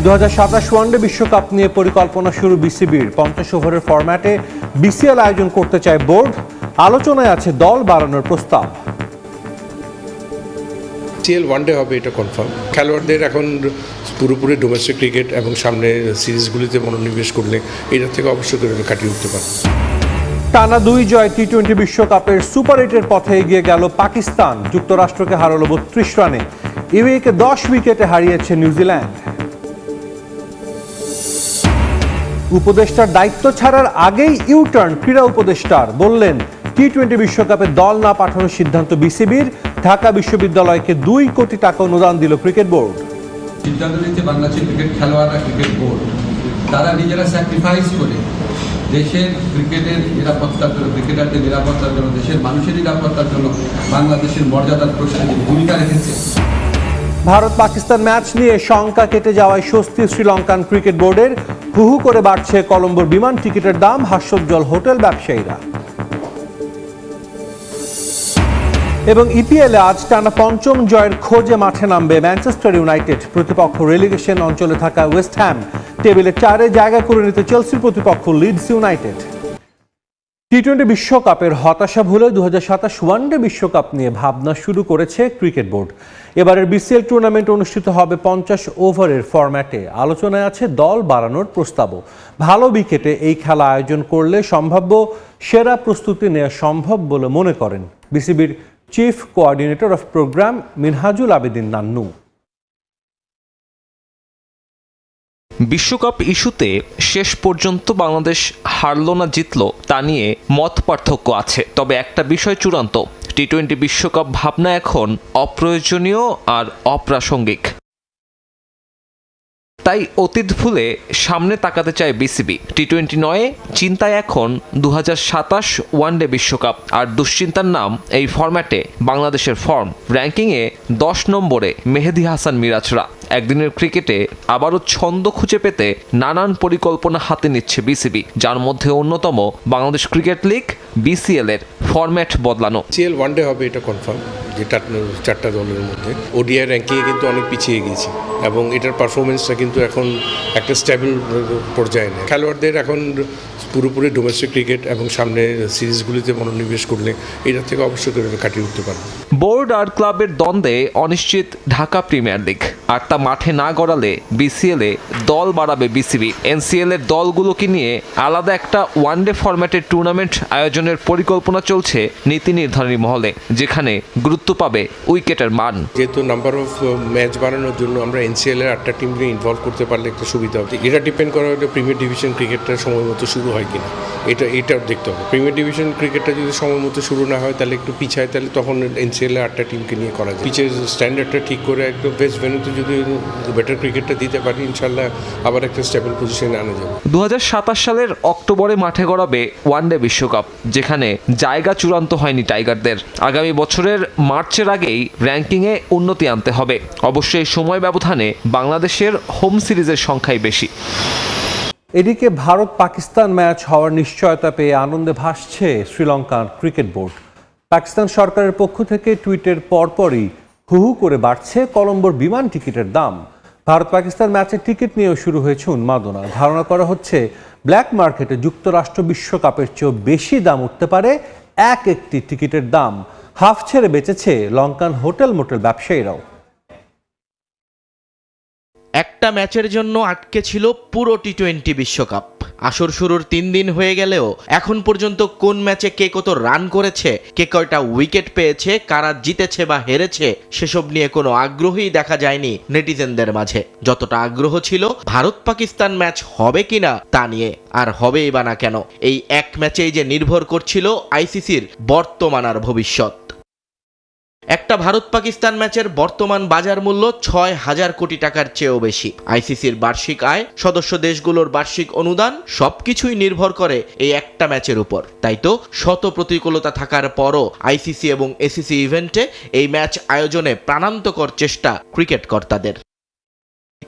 2027 one day বিশ্বকাপ নিয়ে পরিকল্পনা শুরু বিসিবির। 50 ওভারের ফরম্যাটে বিসিএল আয়োজন করতে চায় বোর্ড। আলোচনায় আছে দল বাড়ানোর প্রস্তাব। বিসিএল ওয়ানডে হবে এটা কনফার্ম। খেলোয়াড়দের এখন পুরোপুরি ডোমেস্টিক ক্রিকেট এবং সামনে সিরিজগুলিতে মনোনিবেশ করলে এটা থেকে অবশ্যই কাটিয়ে উঠতে পারে। টানা 2 জয় টি-20 বিশ্বকাপের সুপার 8-এর পথে এগিয়ে গেল পাকিস্তান। যুক্তরাষ্ট্রকে হারালো 32 রানে। ইউএইকে 10 উইকেটে হারিয়েছে নিউজিল্যান্ড। উপদেষ্টার দায়িত্ব ছাড়ার আগেই ইউটার্ন ক্রীড়া উপদেষ্টার। বললেন টি-20 বিশ্বকাপে দল না পাঠানোর সিদ্ধান্ত বিসিবির। ঢাকা বিশ্ববিদ্যালয়কে 2 কোটি টাকা অনুদান দিল ক্রিকেট বোর্ড। সিদ্ধান্ত নিচ্ছে বাংলাদেশের ক্রিকেট খেলোয়াড়রা, ক্রিকেট বোর্ড তারা নিজেরা স্যাক্রিফাইস করে দেশের ক্রিকেটের নিরাপত্তার জন্য, ক্রিকেটারদের নিরাপত্তার জন্য, দেশের মানুষের নিরাপত্তার জন্য বাংলাদেশের মর্যাদার প্রশ্নে ভূমিকা রেখেছে। ভারত পাকিস্তান ম্যাচ নিয়ে শঙ্কা কেটে যাওয়ায় স্বস্তি শ্রীলঙ্কান ক্রিকেট বোর্ডের। হু হু করে বাড়ছে কলম্বোর বিমান টিকিটের দাম। হাস্যোজ্জ্বল হোটেল ব্যবসায়ীরা। এবং ইপিএলে আজ টানা 5ম জয়ের খোঁজে মাঠে নামবে ম্যানচেস্টার ইউনাইটেড। প্রতিপক্ষ রেলিগেশন অঞ্চলে থাকা ওয়েস্ট হ্যাম। টেবিলে 4-এ জায়গা করে নিতে চেলসির প্রতিপক্ষ লিডস ইউনাইটেড। টি-20 বিশ্বকাপের হতাশা ভুলে 2027 ওয়ানডে বিশ্বকাপ নিয়ে ভাবনা শুরু করেছে ক্রিকেট বোর্ড। এবারের বিসিএল টুর্নামেন্ট অনুষ্ঠিত হবে 50 ওভারের ফরম্যাটে। আলোচনায় আছে দল বাড়ানোর প্রস্তাবও। ভালো উইকেটে এই খেলা আয়োজন করলে সম্ভাব্য সেরা প্রস্তুতি নেওয়া সম্ভব বলে মনে করেন বিসিবির chief coordinator of program Minhajul Abedin Nannu. বিশ্বকাপ ইস্যুতে শেষ পর্যন্ত বাংলাদেশ হারল না জিতল তা নিয়ে মত পার্থক্য আছে। তবে একটা বিষয় চূড়ান্ত, টি-20 বিশ্বকাপ ভাবনা এখন অপ্রয়োজনীয় আর অপ্রাসঙ্গিক। তাই অতীত ভুলে সামনে তাকাতে চায় বিসিবি। টি-20 নয়, চিন্তায় এখন 2027 ওয়ানডে বিশ্বকাপ। আর দুশ্চিন্তার নাম এই ফরম্যাটে বাংলাদেশের ফর্ম। র্যাঙ্কিংয়ে 10 নম্বরে মেহেদী হাসান মিরাজরা। একদিনের ক্রিকেটে আবারও ছন্দ খুঁজে পেতে নানান পরিকল্পনা হাতে নিচ্ছে বিসিবি, যার মধ্যে অন্যতম বাংলাদেশ ক্রিকেট লিগ বিসিএল এর ফরম্যাট বদলানো। বিসিএল ওয়ানডে হবে এটা কনফার্ম, যে 4টা দলের মধ্যে ওডিআই র্যাঙ্কিংয়ে কিন্তু অনেক পিছিয়ে গিয়েছে এবং এটার পারফরমেন্সটা কিন্তু এখন একটা স্টেবল পর্যায়ে নেই। খেলোয়াড়দের এখন পুরোপুরি ডোমেস্টিক ক্রিকেট এবং সামনে সিরিজগুলিতে মনোনিবেশ করলে এটা থেকে অবশ্যই কাটিয়ে উঠতে পারবে। বোর্ড আর ক্লাবের দ্বন্দ্বে অনিশ্চিত ঢাকা প্রিমিয়ার লিগ। আর তা মাঠে না গড়ালে বিসিএলে দল বাড়াবে বিসিবি। এনসিএল এর দলগুলোকে নিয়ে আলাদা একটা ওয়ানডে ফরম্যাটের টুর্নামেন্ট আয়োজনের পরিকল্পনা চলছে নীতি নির্ধারণী মহলে, যেখানে গুরুত্ব পাবে উইকেটের মান। যেহেতু নাম্বার অফ ম্যাচ বাড়ানোর জন্য আমরা এনসিএল এর 8টা টিমকে ইনভলভ করতে পারলে একটা সুবিধা হবে। এটা ডিপেন্ড করা হলে প্রিমিয়ার ডিভিশন ক্রিকেটটা সময় মতো শুরু হয় কিনা, এটাও দেখতে হবে। প্রিমিয়ার ডিভিশন ক্রিকেটটা যদি সময় মতো শুরু না হয় তাহলে একটু পিছায়, তাহলে তখন এনসিএল এর 8টা টিমকে নিয়ে করা যায়। পিচের স্ট্যান্ডার্ডটা ঠিক করে একটু বেস্ট ভেন্যুতে যদি বেটার ক্রিকেটটা দিতে পারি, ইনশাল্লাহ আবার একটা স্টেবল পজিশনে আনা যাবে। 2027 সালের অক্টোবরে মাঠে গড়াবে ওয়ানডে বিশ্বকাপ, যেখানে জায়গা চূড়ান্ত হয়নি টাইগারদের। আগামী বছরের মার্চের আগেই র্যাঙ্কিংয়ে উন্নতি আনতে হবে। অবশ্যই সময় ব্যবধানে বাংলাদেশের হোম সিরিজের সংখ্যাই বেশি। এদিকে ভারত পাকিস্তান ম্যাচ হওয়ার নিশ্চয়তা পেয়ে আনন্দে ভাসছে শ্রীলঙ্কার ক্রিকেট বোর্ড। পাকিস্তান সরকারের পক্ষ থেকে টুইটের পরপরই হু হু করে বাড়ছে কলম্বোর বিমান টিকিটের দাম। ভারত পাকিস্তান ম্যাচের টিকিট নিয়েও শুরু হয়েছে উন্মাদনা। ধারণা করা হচ্ছে ব্ল্যাক মার্কেটে যুক্তরাষ্ট্র বিশ্বকাপের চেয়েও বেশি দাম উঠতে পারে একটি টিকিটের দাম। হাফ ছেড়ে বেঁচেছে লঙ্কান হোটেল মোটেল ব্যবসায়ীরাও। একটা ম্যাচের জন্য আটকে ছিল পুরো টি-20 বিশ্বকাপ। আসর শুরুর 3 দিন হয়ে গেলেও এখন পর্যন্ত কোন ম্যাচে কে কত রান করেছে, কে কয়টা উইকেট পেয়েছে, কারা জিতেছে বা হেরেছে, সেসব নিয়ে কোনো আগ্রহই দেখা যায়নি নেটিজেনদের মাঝে। যতটা আগ্রহ ছিল ভারত পাকিস্তান ম্যাচ হবে কিনা তা নিয়ে। আর হবেই বা না কেন, এই এক ম্যাচেই যে নির্ভর করছিল আইসিসির বর্তমান আর ভবিষ্যৎ। একটা ভারত পাকিস্তান ম্যাচের বর্তমান বাজার মূল্য 6,000 কোটি টাকার চেয়েও বেশি। আইসিসির বার্ষিক আয়, সদস্য দেশগুলোর বার্ষিক অনুদান সবকিছুই নির্ভর করে এই একটা ম্যাচের উপর। তাই তো শত প্রতিকূলতা থাকার পরও আইসিসি এবং এসিসি ইভেন্টে এই ম্যাচ আয়োজনে প্রাণান্তকর চেষ্টা ক্রিকেট কর্তাদের।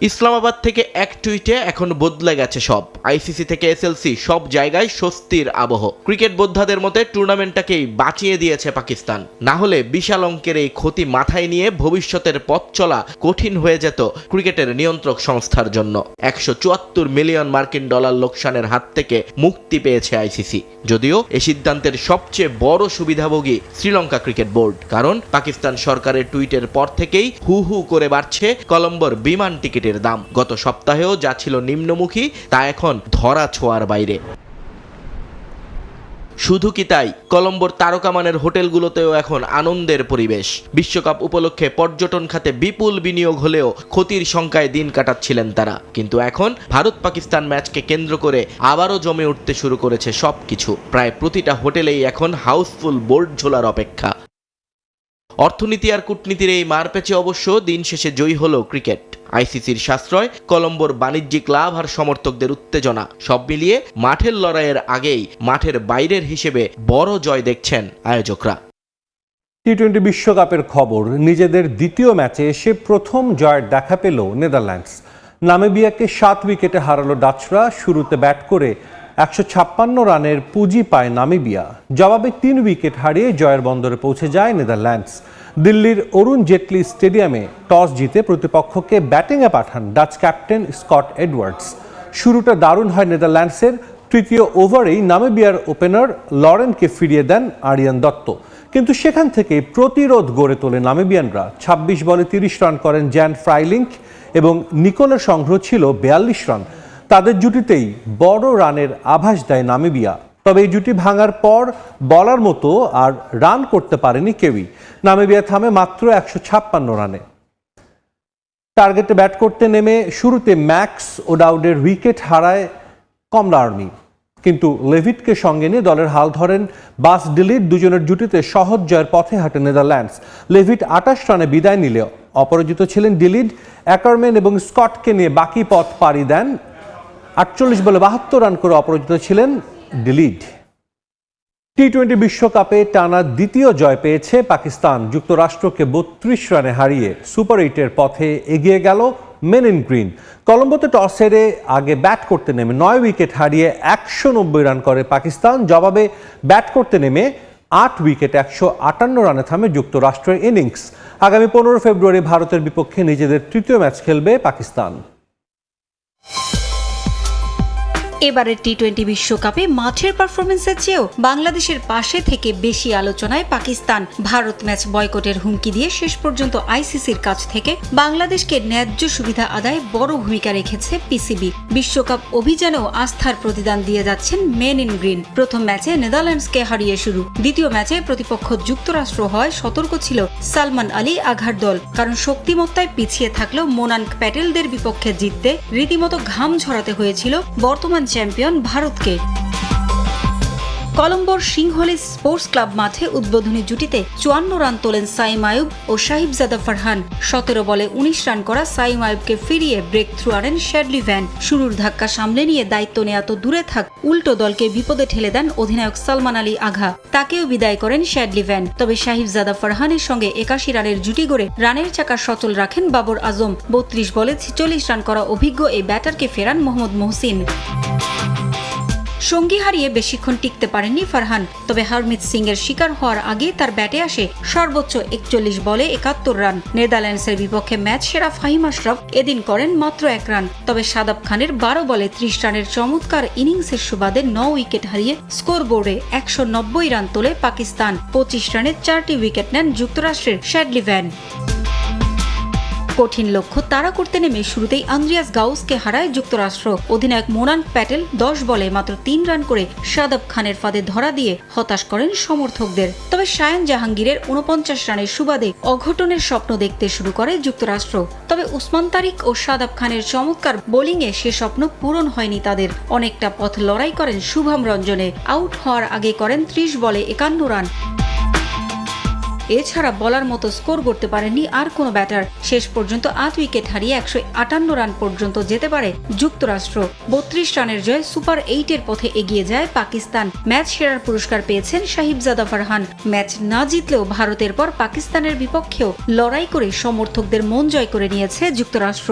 ইসলামাবাদ থেকে এক টুইটে এখন বদলে গেছে সব। আইসিসি থেকে এসএলসি সব জায়গায় স্বস্তির আবহ। ক্রিকেট বোদ্ধাদের মতে টুর্নামেন্টটাকেই বাঁচিয়ে দিয়েছে পাকিস্তান, না হলে বিশাল অঙ্কের এই ক্ষতি মাথায় নিয়ে ভবিষ্যতের পথ চলা কঠিন হয়ে যেত ক্রিকেটের নিয়ন্ত্রক সংস্থার জন্য। 174 মিলিয়ন মার্কিন ডলার লোকসানের হাত থেকে মুক্তি পেয়েছে আইসিসি। যদিও এই সিদ্ধান্তের সবচেয়ে বড় সুবিধাভোগী শ্রীলঙ্কা ক্রিকেট বোর্ড, কারণ পাকিস্তান সরকারের টুইটের পর থেকেই হু হু করে বাড়ছে কলম্বোর বিমান টিকিটের দাম। গত সপ্তাহেও যা ছিল নিম্নমুখী তা এখন ধরা ছোঁয়ার বাইরে। শুধু কি তাই, কলম্বোর তারকামানের হোটেলগুলোতেও এখন আনন্দের পরিবেশ। বিশ্বকাপ উপলক্ষে পর্যটন খাতে বিপুল বিনিয়োগ হলেও ক্ষতির শঙ্কায় দিন কাটাচ্ছিলেন তারা। কিন্তু এখন ভারত পাকিস্তান ম্যাচকে কেন্দ্র করে আবারও জমে উঠতে শুরু করেছে সবকিছু। প্রায় প্রতিটা হোটেলেই এখন হাউসফুল বোর্ড ঝোলার অপেক্ষা। অর্থনীতি আর কূটনীতির এই মারপ্যাচে অবশ্য দিন শেষে জয়ী হলো ক্রিকেট। আইসিসির সাশ্রয়, কলম্বোর বাণিজ্যিক লাভ আর সমর্থকদের উত্তেজনা সব মিলিয়ে মাঠের লড়াইয়ের আগেই মাঠের বাইরের হিসেবে বড় জয় দেখছেন আয়োজকরা। টি-20 বিশ্বকাপের খবর, নিজেদের দ্বিতীয় ম্যাচে এসে প্রথম জয়ের দেখা পেল নেদারল্যান্ডস। নামিবিয়াকে 7 উইকেটে হারালো ডাচরা। শুরুতে ব্যাট করে 156 রানের পুঁজি পায় নামিবিয়া। জবাবে 3 উইকেট হারিয়ে জয়ের বন্দরে পৌঁছে যায় নেদারল্যান্ডস। দিল্লির অরুণ জেটলি স্টেডিয়ামে টস জিতে প্রতিপক্ষকে ব্যাটিংয়ে পাঠান ডাচ ক্যাপ্টেন স্কট এডওয়ার্ডস। শুরুটা দারুণ হয় নেদারল্যান্ডসের। তৃতীয় ওভারেই নামিবিয়ার ওপেনার লরেনকে ফিরিয়ে দেন আরিয়ান দত্ত, কিন্তু সেখান থেকে প্রতিরোধ গড়ে তোলে নামিবিয়ানরা। 26 বলে 30 রান করেন জ্যান ফ্রাইলিঙ্ক এবং নিকোলের সংগ্রহ ছিল 42 রান। তাদের জুটিতেই বড় রানের আভাস দেয় নামিবিয়া। তবে এই জুটি ভাঙার পর বলার মতো আর রান করতে পারেনি কেউই। নামিবিয়া থামে মাত্র 156 রানে। টার্গেটে ব্যাট করতে নেমে শুরুতে ম্যাক্স ওডাউডের উইকেট হারায় কমলা আর্মি, কিন্তু লেভিটকে সঙ্গে নিয়ে দলের হাল ধরেন বাস ডিলিট। দুজনের জুটিতে সহজ জয়ের পথে হাঁটে নেদারল্যান্ডস। লেভিট 28 রানে বিদায় নিলে অপরাজিত ছিলেন ডিলিট। অ্যাকারম্যান এবং স্কটকে নিয়ে বাকি পথ পাড়ি দেন। 48 বলে 72 রান করে অপরাজিত ছিলেন ডিলিট। টি-20 বিশ্বকাপে টানা দ্বিতীয় জয় পেয়েছে পাকিস্তান। যুক্তরাষ্ট্রকে 32 রানে হারিয়ে সুপার 8-এর পথে এগিয়ে গেল মেন ইন গ্রিন। কলম্বোতে টস হেরে আগে ব্যাট করতে নেমে 9 উইকেট হারিয়ে 190 রান করে পাকিস্তান। জবাবে ব্যাট করতে নেমে 8 উইকেট 158 রানে থামে যুক্তরাষ্ট্রের ইনিংস। আগামী 15 ফেব্রুয়ারি ভারতের বিপক্ষে নিজেদের তৃতীয় ম্যাচ খেলবে পাকিস্তান। এবারের টি-20 বিশ্বকাপে মাঠের পারফরমেন্সের চেয়েও বাংলাদেশের পাশে থেকে বেশি আলোচনায় পাকিস্তান। ভারত ম্যাচ বয়কটের হুমকি দিয়ে শেষ পর্যন্ত আইসিসির কাছ থেকে বাংলাদেশকে ন্যায্য সুবিধা আদায়ে বড় ভূমিকা রেখেছে পিসিবি। বিশ্বকাপ অভিযানেও আস্থার প্রতিদান দিয়ে যাচ্ছেন মেন ইন গ্রিন। প্রথম ম্যাচে নেদারল্যান্ডসকে হারিয়ে শুরু। দ্বিতীয় ম্যাচে প্রতিপক্ষ যুক্তরাষ্ট্র হয় সতর্ক ছিল সালমান আলী আঘার দল, কারণ শক্তিমত্তায় পিছিয়ে থাকলেও মোনাঙ্ক প্যাটেলদের বিপক্ষে জিততে রীতিমতো ঘাম ঝরাতে হয়েছিল বর্তমান চ্যাম্পিয়ন ভারতকে। কলম্বোর সিংহলি স্পোর্টস ক্লাব মাঠে উদ্বোধনী জুটিতে 54 রান তোলেন সাইম আয়ুব ও সাহিবজাদা ফারহান। 17 বলে 19 রান করা সাইম আয়ুবকে ফিরিয়ে ব্রেক থ্রু আনেন শ্যাডলি ভ্যান। শুরুর ধাক্কা সামলে নিয়ে দায়িত্ব নেয়া তো দূরে থাক, উল্টো দলকে বিপদে ঠেলে দেন অধিনায়ক সালমান আলী আঘা। তাকেও বিদায় করেন শ্যাডলি ভ্যান। তবে সাহিবজাদা ফারহানের সঙ্গে 81 রানের জুটি গড়ে রানের চাকা সচল রাখেন বাবর আজম। 32 বলে 46 রান করা অভিজ্ঞ এই ব্যাটারকে ফেরান মোহাম্মদ মহসিন। সঙ্গী হারিয়ে বেশিক্ষণ টিকতে পারেননি ফারহান, তবে হারমিত সিং এর শিকার হওয়ার আগে তার ব্যাটে আসে সর্বোচ্চ 41 বলে 71 রান। নেদারল্যান্ডসের বিপক্ষে ম্যাচ সেরা ফাহিম আশরাফ এদিন করেন মাত্র 1 রান। তবে সাদাব খানের 12 বলে 30 রানের চমৎকার ইনিংসের সুবাদে 9 উইকেট হারিয়ে স্কোরবোর্ডে 190 রান তোলে পাকিস্তান। 25 রানে 4টি উইকেট নেন যুক্তরাষ্ট্রের শ্যাডলি ভ্যান। কঠিন লক্ষ্য তাড়া করতে নেমে শুরুতেই আন্দ্রিয়াস গাউসকে হারায় যুক্তরাষ্ট্র। অধিনায়ক মোনাঙ্ক প্যাটেল 10 বলে মাত্র 3 রান করে সাদাব খানের ফাঁদে ধরা দিয়ে হতাশ করেন সমর্থকদের। তবে শায়ান জাহাঙ্গীরের 49 রানের সুবাদে অঘটনের স্বপ্ন দেখতে শুরু করে যুক্তরাষ্ট্র। তবে উসমান তারিক ও সাদাব খানের চমৎকার বোলিংয়ে সে স্বপ্ন পূরণ হয়নি তাদের। অনেকটা পথ লড়াই করেন শুভম রঞ্জনে। আউট হওয়ার আগে করেন 30 বলে 51 রান। এছাড়া বলার মতো স্কোর করতে পারেননি আর কোনো ব্যাটার। শেষ পর্যন্ত 8 উইকেট হারিয়ে 158 রান পর্যন্ত যেতে পারে যুক্তরাষ্ট্র। 32 রানের জয়ে সুপার 8-এর পথে এগিয়ে যায় পাকিস্তান। ম্যাচ সেরার পুরস্কার পেয়েছেন সাহিবজাদা ফারহান। ম্যাচ না জিতলেও ভারতের পর পাকিস্তানের বিপক্ষেও লড়াই করে সমর্থকদের মন জয় করে নিয়েছে যুক্তরাষ্ট্র।